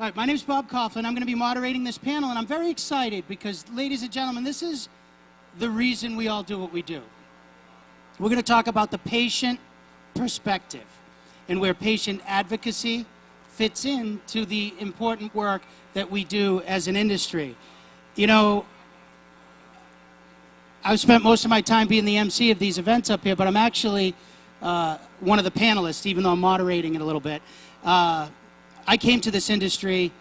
All right, my name is Bob Coughlin. I'm going to be moderating this panel, and I'm very excited because, ladies and gentlemen, this is the reason we all do what we do. We're going to talk about the patient perspective and where patient advocacy fits into the important work that we do as an industry. You know, I've spent most of my time being the MC of these events up here, but I'm actually one of the panelists, even though I'm moderating it a little bit. I came to this industry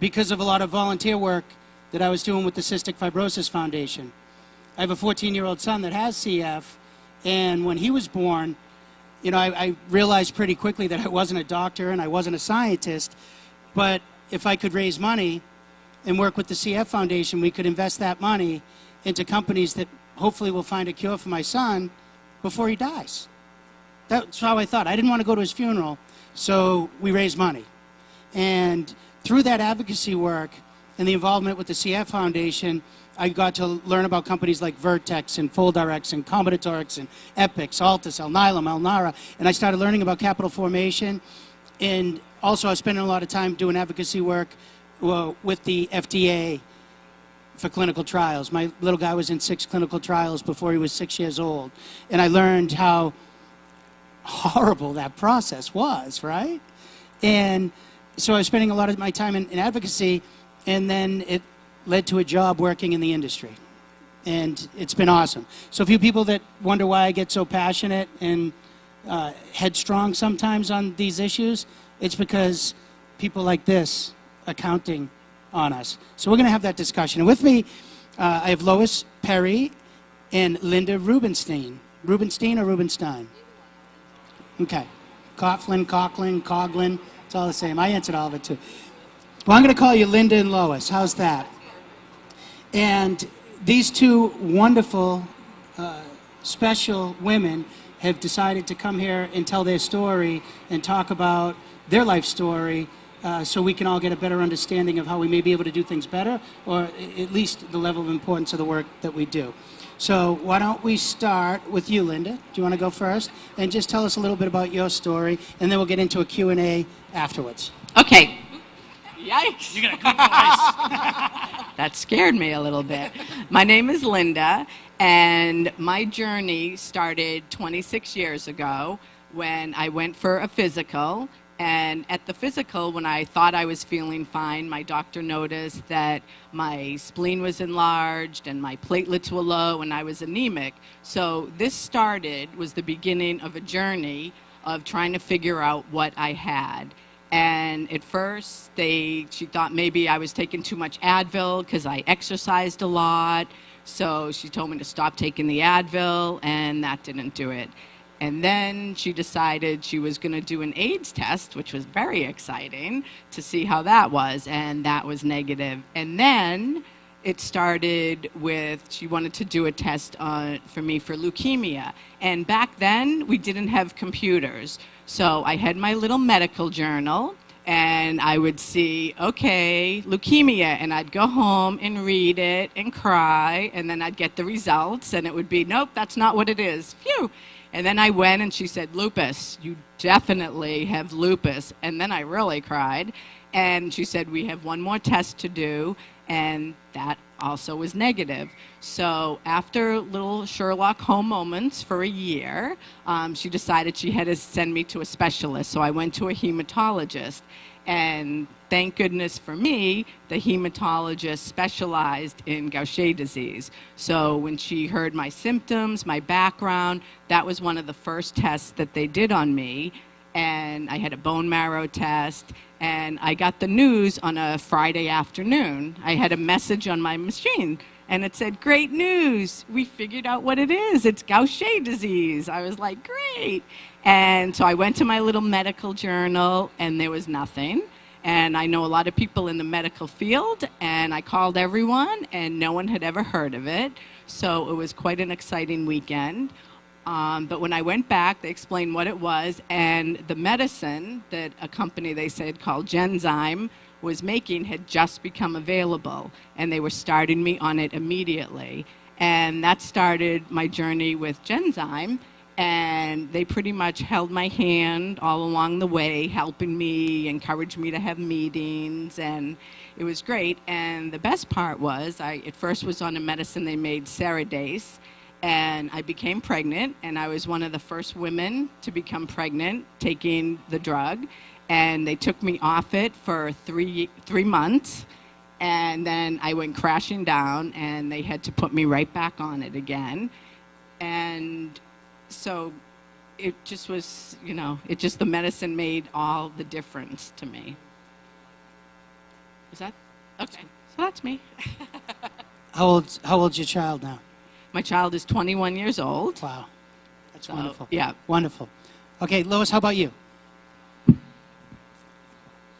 because of a lot of volunteer work that I was doing with the Cystic Fibrosis Foundation. I have a 14-year-old son that has CF, and when he was born, you know, I realized pretty quickly that I wasn't a doctor and I wasn't a scientist, but if I could raise money and work with the CF Foundation, we could invest that money into companies that hopefully will find a cure for my son before he dies. That's how I thought. I didn't want to go to his funeral, so we raised money. And through that advocacy work and the involvement with the CF Foundation, I got to learn about companies like Vertex and FolDirect and Combinatorix and Epix, Altus, Alnylam, Alnara, and I started learning about capital formation. And also I was spending a lot of time doing advocacy work with the FDA for clinical trials. My little guy was in 6 clinical trials before he was 6 years old. And I learned how horrible that process was, right? And so I was spending a lot of my time in advocacy, and then it led to a job working in the industry. And it's been awesome. So a few people that wonder why I get so passionate and headstrong sometimes on these issues, it's because people like this are counting on us. So we're going to have that discussion. And with me, I have Lois Perry and Linda Rubenstein. Rubenstein or Rubenstein? Okay. Coughlin, Coughlin, it's all the same. I answered all of it too. Well, I'm going to call you Linda and Lois. How's that? And these two wonderful, special women have decided to come here and tell their story and talk about their life story so we can all get a better understanding of how we may be able to do things better, or at least the level of importance of the work that we do. So why don't we start with you, Linda? Do you want to go first? And just tell us a little bit about your story, and then we'll get into a Q&A afterwards. Okay. Yikes. You got a good voice. That scared me a little bit. My name is Linda, and my journey started 26 years ago when I went for a physical. And at the physical, when I thought I was feeling fine, my doctor noticed that my spleen was enlarged and my platelets were low and I was anemic. So this was the beginning of a journey of trying to figure out what I had. And at first, she thought maybe I was taking too much Advil because I exercised a lot. So she told me to stop taking the Advil, and that didn't do it. And then she decided she was going to do an AIDS test, which was very exciting to see how that was, and that was negative. And then it started with, she wanted to do a test for me for leukemia. And back then, we didn't have computers. So I had my little medical journal, and I would see, okay, leukemia, and I'd go home and read it and cry, and then I'd get the results, and it would be, nope, that's not what it is. Phew. And then I went and she said, lupus, you definitely have lupus. And then I really cried. And she said, we have one more test to do. And that also was negative. So after little Sherlock Holmes moments for a year, she decided she had to send me to a specialist. So I went to a hematologist. And thank goodness for me, the hematologist specialized in Gaucher disease. So when she heard my symptoms, my background, that was one of the first tests that they did on me. And I had a bone marrow test, and I got the news on a Friday afternoon. I had a message on my machine, and it said, great news, we figured out what it is. It's Gaucher disease. I was like, great. And so I went to my little medical journal, and there was nothing. And I know a lot of people in the medical field, and I called everyone, and no one had ever heard of it. So it was quite an exciting weekend. But when I went back, they explained what it was, and the medicine that a company, they said, called Genzyme was making had just become available, and they were starting me on it immediately. And that started my journey with Genzyme, And they pretty much held my hand all along the way, helping me, encouraged me to have meetings, and it was great. And the best part was I at first was on a medicine they made, Ceridase, and I became pregnant, and I was one of the first women to become pregnant taking the drug. And they took me off it for three months, and then I went crashing down, and they had to put me right back on it again. And so it just was, the medicine made all the difference to me. Is that? Okay. So that's me. How old's your child now? My child is 21 years old. Wow. That's wonderful. Yeah. Wonderful. Okay, Lois, how about you?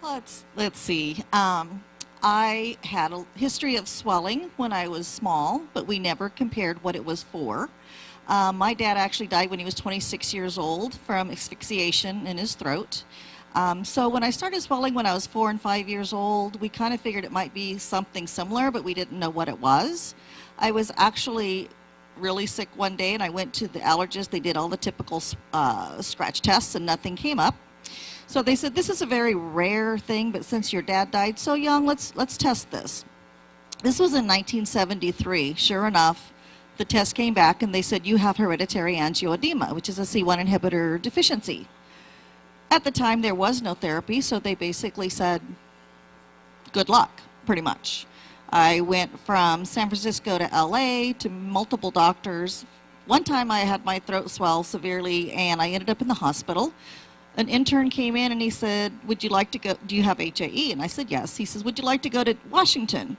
Let's see. I had a history of swelling when I was small, but we never compared what it was for. My dad actually died when he was 26 years old from asphyxiation in his throat. So when I started swelling when I was 4 and 5 years old, we kind of figured it might be something similar, but we didn't know what it was. I was actually really sick one day, and I went to the allergist. They did all the typical scratch tests, and nothing came up. So they said, this is a very rare thing, but since your dad died so young, let's test this. This was in 1973. Sure enough, the test came back, and they said, you have hereditary angioedema, which is a C1 inhibitor deficiency. At the time, there was no therapy, so they basically said, good luck, pretty much. I went from San Francisco to LA to multiple doctors. One time I had my throat swell severely, and I ended up in the hospital. An intern came in, and he said, would you like to go, do you have HAE? And I said, yes. He says, would you like to go to Washington?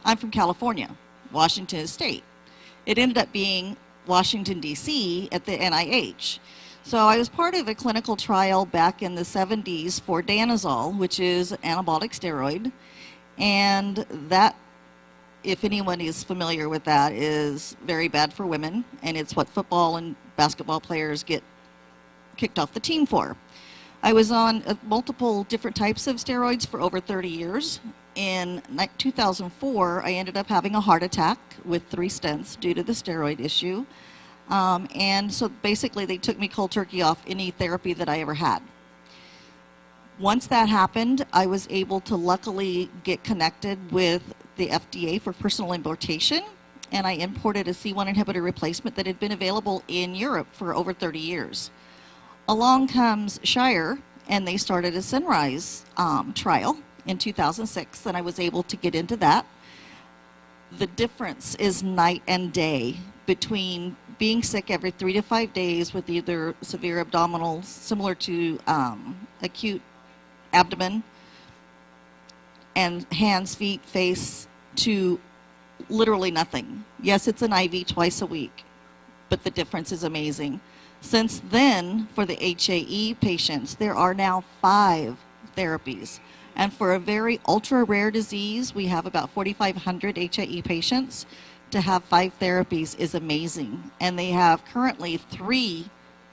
I'm from California. Washington is state. It ended up being Washington, D.C. at the NIH. So I was part of a clinical trial back in the 70s for danazol, which is an anabolic steroid. And that, if anyone is familiar with that, is very bad for women. And it's what football and basketball players get kicked off the team for. I was on multiple different types of steroids for over 30 years. In 2004, I ended up having a heart attack with 3 stents due to the steroid issue. And so basically they took me cold turkey off any therapy that I ever had. Once that happened, I was able to luckily get connected with the FDA for personal importation, and I imported a C1 inhibitor replacement that had been available in Europe for over 30 years. Along comes Shire, and they started a Sunrise trial in 2006, and I was able to get into that. The difference is night and day between being sick every 3 to 5 days with either severe abdominals, similar to acute abdomen, and hands, feet, face, to literally nothing. Yes, it's an IV twice a week, but the difference is amazing. Since then, for the HAE patients, there are now 5 therapies. And for a very ultra-rare disease, we have about 4,500 HAE patients. To have 5 therapies is amazing. And they have currently 3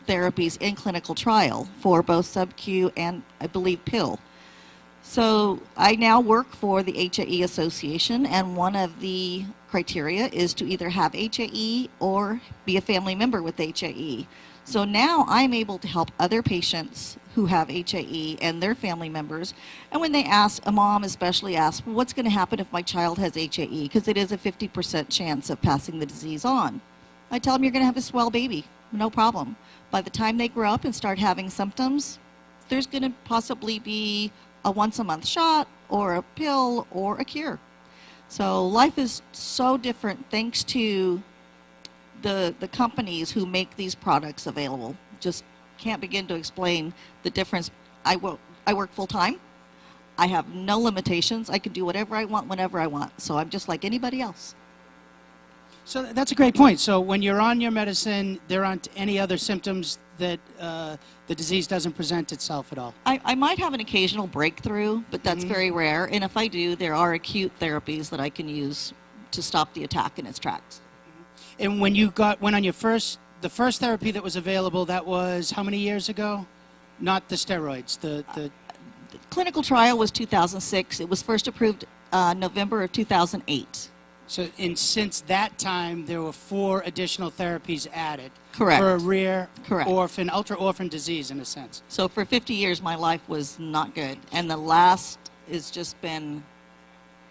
therapies in clinical trial for both sub-Q and, I believe, pill. So I now work for the HAE Association, and one of the criteria is to either have HAE or be a family member with HAE. So now I'm able to help other patients who have HAE and their family members. And when they ask, a mom especially asks, well, what's going to happen if my child has HAE? Because it is a 50% chance of passing the disease on. I tell them you're going to have a swell baby, no problem. By the time they grow up and start having symptoms, there's going to possibly be a once-a-month shot or a pill or a cure. So life is so different thanks to the companies who make these products available. Just can't begin to explain the difference. I work full-time. I have no limitations. I can do whatever I want whenever I want. So I'm just like anybody else. So that's a great point. So when you're on your medicine, there aren't any other symptoms that the disease doesn't present itself at all? I might have an occasional breakthrough, but that's very rare. And if I do, there are acute therapies that I can use to stop the attack in its tracks. And when you went on the first therapy that was available, that was how many years ago? Not the steroids, the clinical trial was 2006. It was first approved November of 2008. So, and since that time, there were 4 additional therapies added. Correct. For a rare Correct. orphan, ultra-orphan disease, in a sense. So for 50 years, my life was not good. And the last has just been...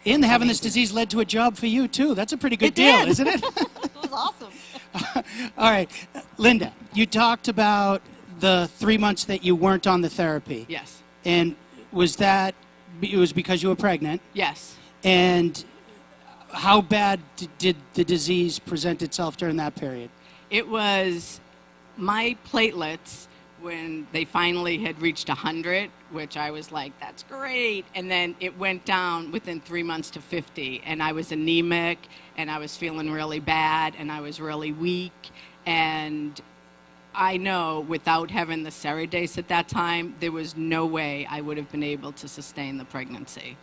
And having this Amazing. disease led to a job for you, too. That's a pretty good It deal, did. isn't it? It was awesome. All right. Linda, you talked about the 3 months that you weren't on the therapy. Yes. And was that, it was because you were pregnant? Yes. And how bad did the disease present itself during that period? It was my platelets when they finally had reached 100, which I was like, that's great. And then it went down within 3 months to 50. And I was anemic, and I was feeling really bad, and I was really weak. And I know without having the Ceridase at that time, there was no way I would have been able to sustain the pregnancy.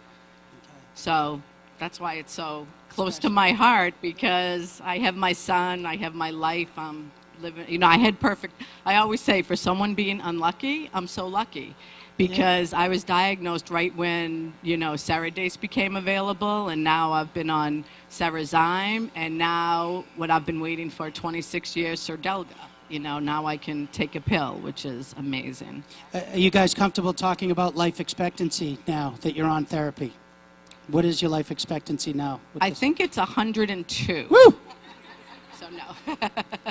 So that's why it's so close to my heart, because I have my son, I have my life, I'm living, you know, I had perfect, I always say for someone being unlucky, I'm so lucky, because I was diagnosed right when, you know, Ceridase became available, and now I've been on Cerezyme, and now what I've been waiting for 26 years, Serdelga. You know, now I can take a pill, which is amazing. Are you guys comfortable talking about life expectancy now that you're on therapy? What is your life expectancy now? with I this? think it's 102. Woo! So no.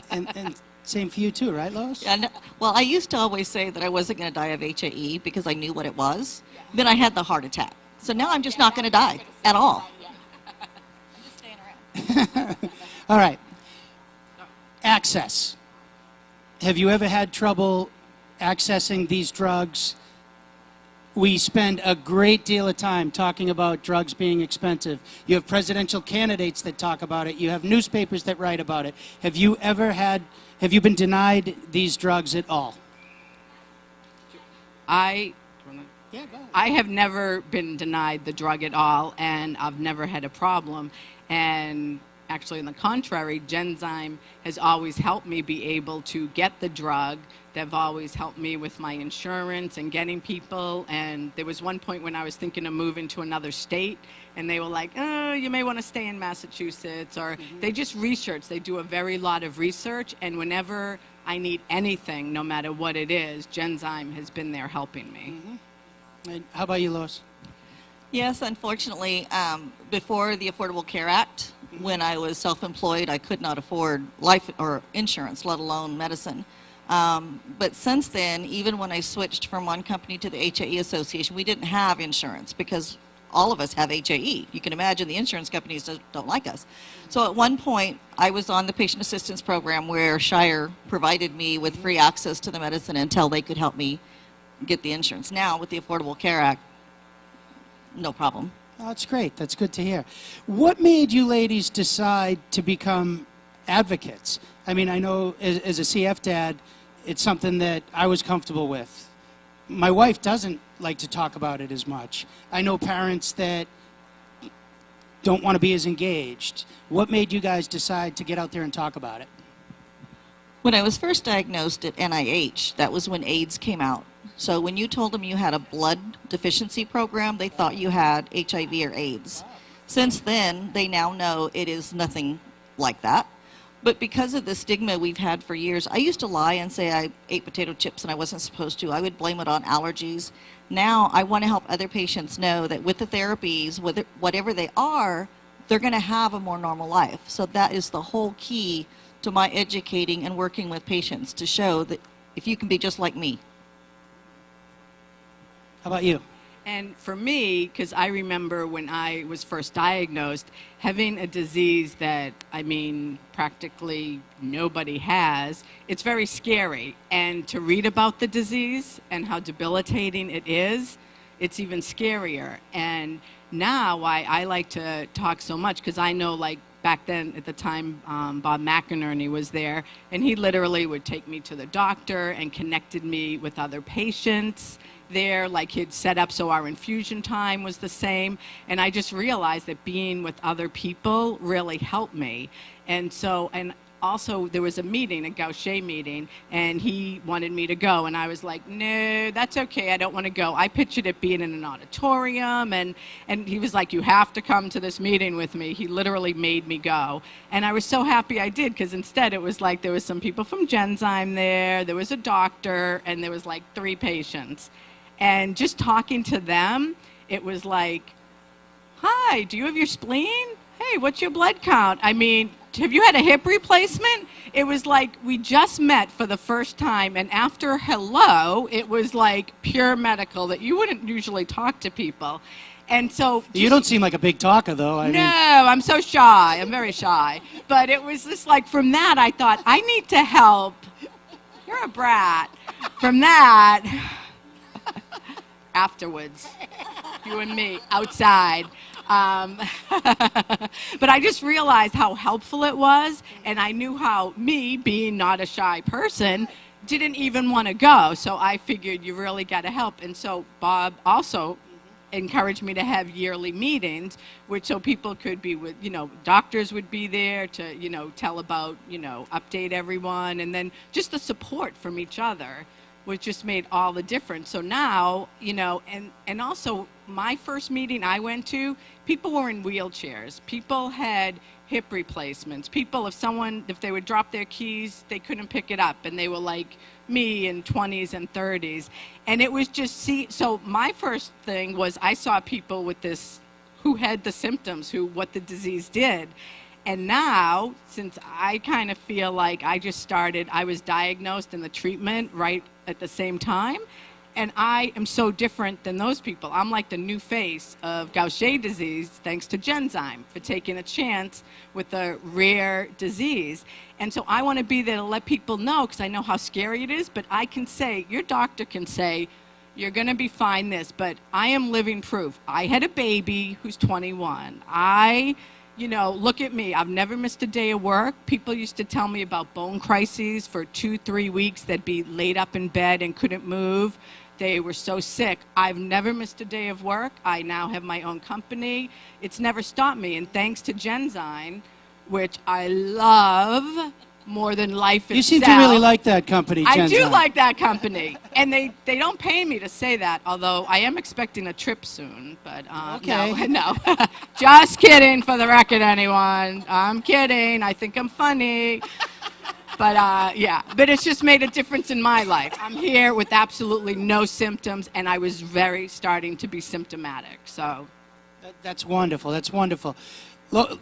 And same for you too, right, Lois? And, well, I used to always say that I wasn't going to die of HAE because I knew what it was. Then I had the heart attack. So now I'm just not going to die at all. I'm just staying around. All right. Access. Have you ever had trouble accessing these drugs? We spend a great deal of time talking about drugs being expensive. You have presidential candidates that talk about it. You have newspapers that write about it. Have you been denied these drugs at all? I Yeah, go ahead. I have never been denied the drug at all, and I've never had a problem. And actually, on the contrary, Genzyme has always helped me be able to get the drug. They've always helped me with my insurance and getting people. And there was one point when I was thinking of moving to another state, and they were like, oh, you may want to stay in Massachusetts. Or they just research. They do a very lot of research. And whenever I need anything, no matter what it is, Genzyme has been there helping me. And how about you, Lois? Yes, unfortunately, before the Affordable Care Act, when I was self-employed, I could not afford life or insurance, let alone medicine. But since then, even when I switched from one company to the HAE Association, we didn't have insurance because all of us have HAE. You can imagine the insurance companies don't like us. So at one point, I was on the patient assistance program where Shire provided me with free access to the medicine until they could help me get the insurance. Now, with the Affordable Care Act, no problem. Oh, that's great. That's good to hear. What made you ladies decide to become advocates? I mean, I know as a CF dad, it's something that I was comfortable with. My wife doesn't like to talk about it as much. I know parents that don't want to be as engaged. What made you guys decide to get out there and talk about it? When I was first diagnosed at NIH, that was when AIDS came out. So when you told them you had a blood deficiency program, they thought you had HIV or AIDS. Since then, they now know it is nothing like that. But because of the stigma we've had for years, I used to lie and say I ate potato chips and I wasn't supposed to. I would blame it on allergies. Now I want to help other patients know that with the therapies, whatever they are, they're going to have a more normal life. So that is the whole key to my educating and working with patients, to show that if you can be just like me. How about you? And for me, because I remember when I was first diagnosed, having a disease that, I mean, practically nobody has, it's very scary. And to read about the disease and how debilitating it is, it's even scarier. And now why I like to talk so much, because I know, like, back then at the time, Bob McInerney was there, and he literally would take me to the doctor and connected me with other patients there, like he'd set up so our infusion time was the same. And I just realized that being with other people really helped me. And so, and also there was a meeting, a Gaucher meeting, and he wanted me to go, and I was like, no, that's okay, I don't want to go. I pictured it being in an auditorium, and he was like, you have to come to this meeting with me. He literally made me go, and I was so happy I did, because instead it was like there was some people from Genzyme there was a doctor, and there was like 3 patients. And just talking to them, it was like, hi, do you have your spleen? Hey, what's your blood count? I mean, have you had a hip replacement? It was like we just met for the first time, and after hello, it was like pure medical that you wouldn't usually talk to people. And so You don't seem like a big talker, though. I no, mean, I'm so shy. I'm very shy. But it was just like from that, I thought, I need to help. You're a brat. From that, afterwards, you and me outside. But I just realized how helpful it was, and I knew how me, being not a shy person, didn't even want to go. So I figured you really got to help. And so Bob also encouraged me to have yearly meetings, which so people could be with, doctors would be there to, tell about, update everyone, and then just the support from each other, which just made all the difference. So now, and also my first meeting I went to, people were in wheelchairs. People had hip replacements. People, if they would drop their keys, they couldn't pick it up, and they were like me in 20s and 30s. And it was just, so my first thing was I saw people with this, who had the symptoms, what the disease did. And now, since I kind of feel like I was diagnosed in the treatment right at the same time, and I am so different than those people. I'm like the new face of Gaucher disease, thanks to Genzyme, for taking a chance with a rare disease. And so I want to be there to let people know, because I know how scary it is, but I can say, your doctor can say, you're going to be fine but I am living proof. I had a baby who's 21. Look at me. I've never missed a day of work. People used to tell me about bone crises for 2-3 weeks. They'd be laid up in bed and couldn't move. They were so sick. I've never missed a day of work. I now have my own company. It's never stopped me. And thanks to Genzyme, which I love more than life itself. you seem to really like that company, I do Genzyme. like that company. And they don't pay me to say that, although I am expecting a trip soon. But Okay. no. Just kidding, for the record, anyone. I'm kidding. I think I'm funny. But yeah, but it's just made a difference in my life. I'm here with absolutely no symptoms, and I was starting to be symptomatic. So That's wonderful. That's wonderful.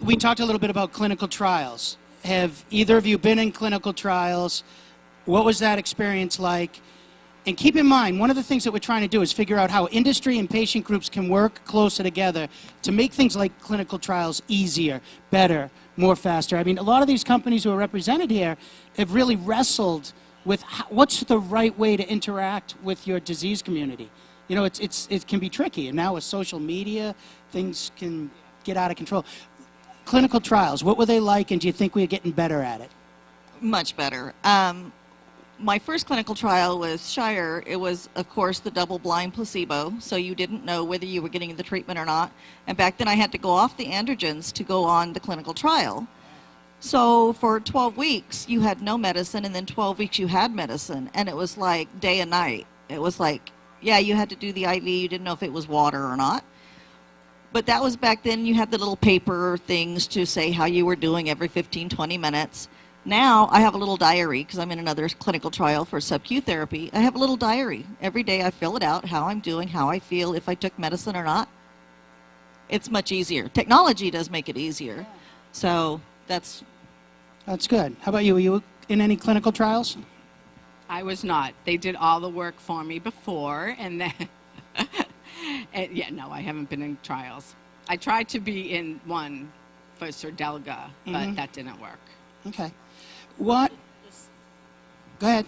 We talked a little bit about clinical trials. Have either of you been in clinical trials? What was that experience like? And keep in mind, one of the things that we're trying to do is figure out how industry and patient groups can work closer together to make things like clinical trials easier, better, more faster. I mean, a lot of these companies who are represented here have really wrestled with what's the right way to interact with your disease community. It can be tricky, and now with social media, things can get out of control. Clinical trials, what were they like, and do you think we're getting better at it? Much better. My first clinical trial was Shire. It was, of course, the double-blind placebo, so you didn't know whether you were getting the treatment or not. And back then I had to go off the androgens to go on the clinical trial. So for 12 weeks, you had no medicine, and then 12 weeks you had medicine, and it was like day and night. It was like, yeah, you had to do the IV. You didn't know if it was water or not. But that was back then. You had the little paper things to say how you were doing every 15, 20 minutes. Now I have a little diary, because I'm in another clinical trial for sub-Q therapy. I have a little diary. Every day I fill it out, how I'm doing, how I feel, if I took medicine or not. It's much easier. Technology does make it easier. So that's good. How about you? Were you in any clinical trials? I was not. They did all the work for me before, and then, I haven't been in trials. I tried to be in one for Serdelga, but that didn't work. Okay. What? Go ahead.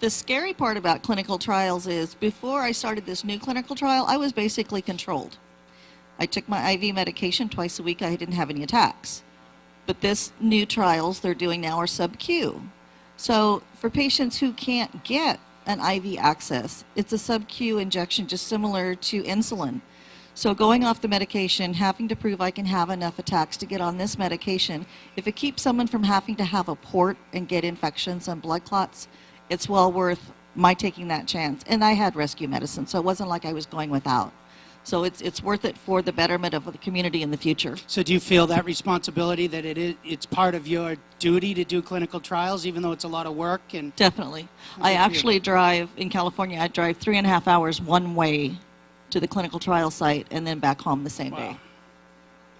the scary part about clinical trials is before I started this new clinical trial, I was basically controlled. I took my IV medication twice a week. I didn't have any attacks. But this new trials they're doing now are sub-Q. So for patients who can't get an IV access, it's a sub-Q injection just similar to insulin. So going off the medication, having to prove I can have enough attacks to get on this medication, if it keeps someone from having to have a port and get infections and blood clots, it's well worth my taking that chance. And I had rescue medicine, so it wasn't like I was going without. So it's worth it for the betterment of the community in the future. So do you feel that responsibility that it's part of your duty to do clinical trials, even though it's a lot of work? And Definitely. I actually drive, in California, I drive 3.5 hours one way to the clinical trial site and then back home the same day.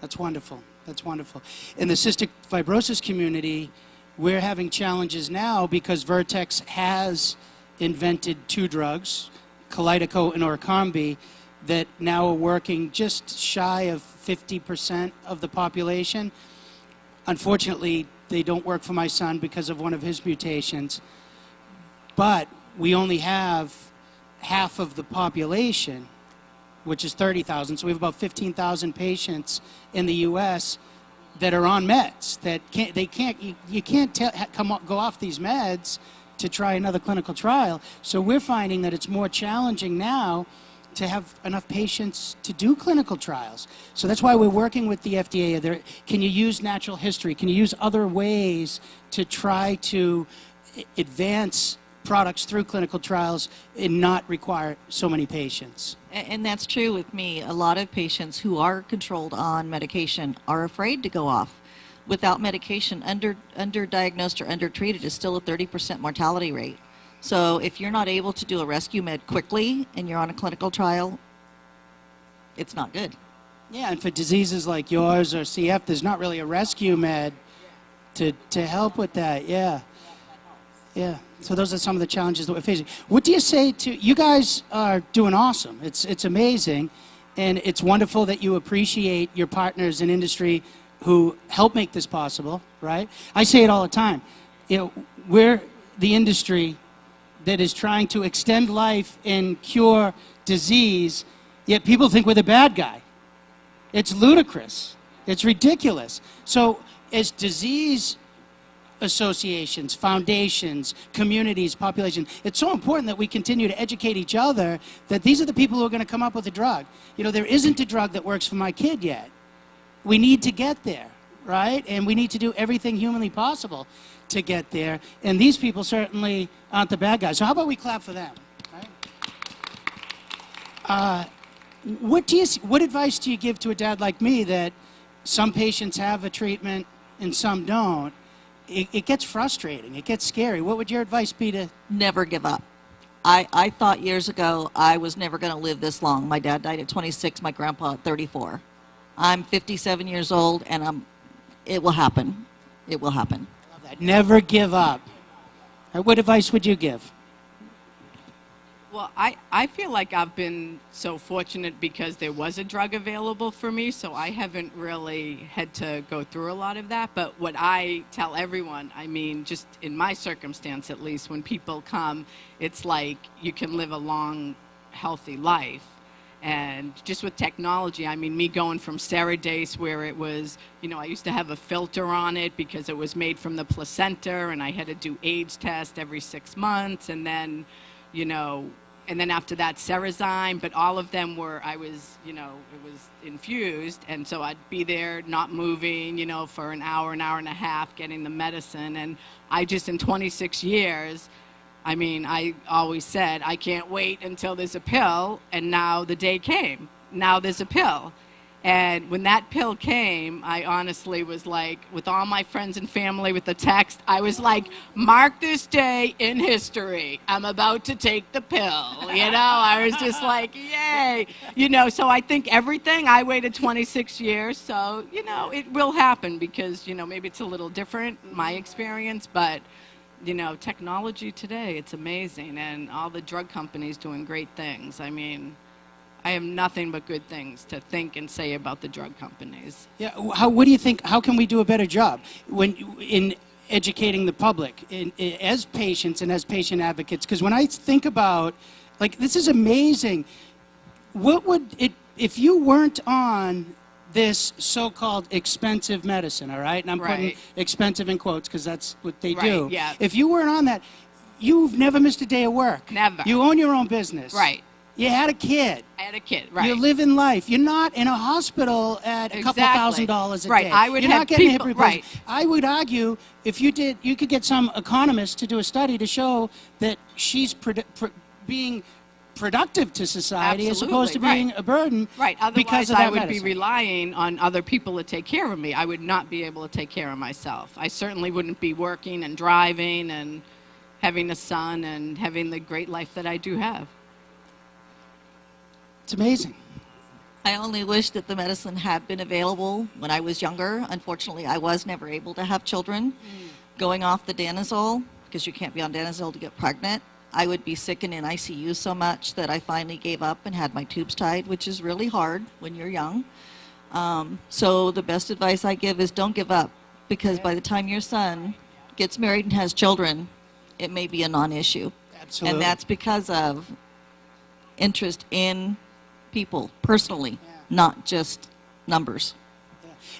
That's wonderful. That's wonderful. In the cystic fibrosis community, we're having challenges now because Vertex has invented 2 drugs, Kalydeco and Orkambi, that now are working just shy of 50% of the population. Unfortunately, they don't work for my son because of one of his mutations. But we only have half of the population, which is 30,000. So we have about 15,000 patients in the U.S. that are on meds that you can't go off these meds to try another clinical trial. So we're finding that it's more challenging now to have enough patients to do clinical trials. So that's why we're working with the FDA. Can you use natural history? Can you use other ways to try to advance products through clinical trials and not require so many patients? And that's true with me. A lot of patients who are controlled on medication are afraid to go off. Without medication, underdiagnosed or undertreated is still a 30% mortality rate. So if you're not able to do a rescue med quickly and you're on a clinical trial, it's not good. Yeah, and for diseases like yours or CF, there's not really a rescue med to help with that. Yeah. Yeah. So those are some of the challenges that we're facing. What do you say to, you guys are doing awesome. It's amazing, and it's wonderful that you appreciate your partners in industry who help make this possible, right? I say it all the time. We're the industry that is trying to extend life and cure disease, yet people think we're the bad guy. It's ludicrous. It's ridiculous. So as disease associations, foundations, communities, population, it's so important that we continue to educate each other that these are the people who are going to come up with a drug. There isn't a drug that works for my kid yet. We need to get there, right? And we need to do everything humanly possible to get there. And these people certainly aren't the bad guys. So how about we clap for them, right? What advice do you give to a dad like me that some patients have a treatment and some don't? It gets frustrating. It gets scary. What would your advice be to? Never give up. I thought years ago I was never going to live this long. My dad died at 26, my grandpa at 34. I'm 57 years old, and it will happen. It will happen. I love that. Never give up. What advice would you give? Well, I feel like I've been so fortunate because there was a drug available for me, so I haven't really had to go through a lot of that. But what I tell everyone, I mean, just in my circumstance at least, when people come, it's like you can live a long, healthy life. And just with technology, I mean, me going from Ceridase, where it was, I used to have a filter on it because it was made from the placenta, and I had to do AIDS test every 6 months, and then, and then after that, Cerezyme, but all of them were, it was infused, and so I'd be there not moving, for an hour and a half getting the medicine, and I just, in 26 years, I mean, I always said, I can't wait until there's a pill, and now the day came. Now there's a pill. And when that pill came, I honestly was like, with all my friends and family with the text, I was like, mark this day in history. I'm about to take the pill. I was just like, yay. So I think everything, I waited 26 years. So, it will happen because, maybe it's a little different, my experience, but technology today, it's amazing, and all the drug companies doing great things. I mean, I have nothing but good things to think and say about the drug companies. Yeah, what do you think, how can we do a better job in educating the public as patients and as patient advocates? Because when I think about, this is amazing. What would it, if you weren't on this so-called expensive medicine, all right? And I'm putting expensive in quotes because that's what they do. Yeah. If you weren't on that, you've never missed a day of work. Never. You own your own business. Right. You had a kid. I had a kid, right? You're living life. You're not in a hospital at a couple $1,000s a Right. day. I would You're have not getting people, hip replacement. right. I would argue if you did, you could get some economist to do a study to show that she's being productive to society as opposed to Absolutely, being a burden. Right. Because Otherwise, of I that would medicine. be relying on other people to take care of me. I would not be able to take care of myself. I certainly wouldn't be working and driving and having a son and having the great life that I do have. It's amazing. I only wish that the medicine had been available when I was younger. Unfortunately, I was never able to have children. Going off the danazole, because you can't be on danazole to get pregnant, I would be sick and in ICU so much that I finally gave up and had my tubes tied, which is really hard when you're young. So the best advice I give is don't give up, because by the time your son gets married and has children, it may be a non-issue. Absolutely. And that's because of interest in people personally, not just numbers.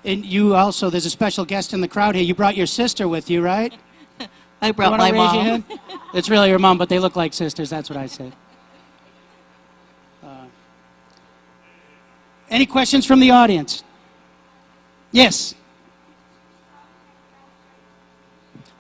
And you also, there's a special guest in the crowd here. You brought your sister with you, right? I You brought wanna my raise your mom. hand? It's really your mom, but they look like sisters. That's what I said. Any questions from the audience? Yes.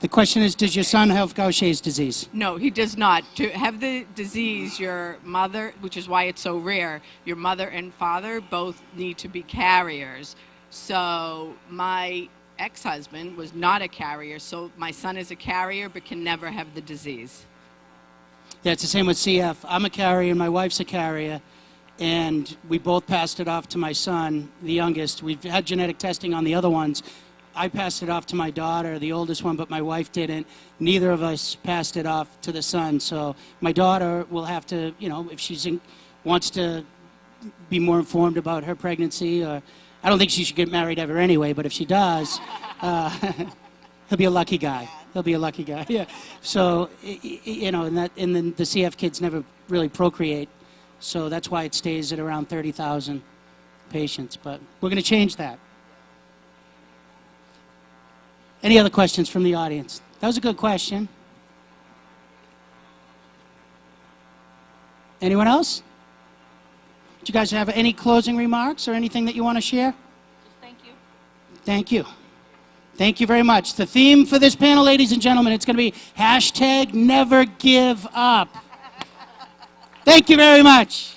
The question is, does your son have Gaucher's disease? No, he does not. To have the disease, your mother, which is why it's so rare, your mother and father both need to be carriers. So my ex-husband was not a carrier, so my son is a carrier but can never have the disease. Yeah, it's the same with CF. I'm a carrier and my wife's a carrier, and we both passed it off to my son, the youngest. We've had genetic testing on the other ones. I passed it off to my daughter, the oldest one, but my wife didn't. Neither of us passed it off to the son. So my daughter will have to, you know, if she wants to be more informed about her pregnancy, or I don't think she should get married ever anyway, but if she does, he'll be a lucky guy. He'll be a lucky guy. Yeah. So, you know, and then the CF kids never really procreate, so that's why it stays at around 30,000 patients. But we're going to change that. Any other questions from the audience? That was a good question. Anyone else? Do you guys have any closing remarks or anything that you want to share? Thank you. Thank you. Thank you very much. The theme for this panel, ladies and gentlemen, it's going to be #NeverGiveUp. Thank you very much.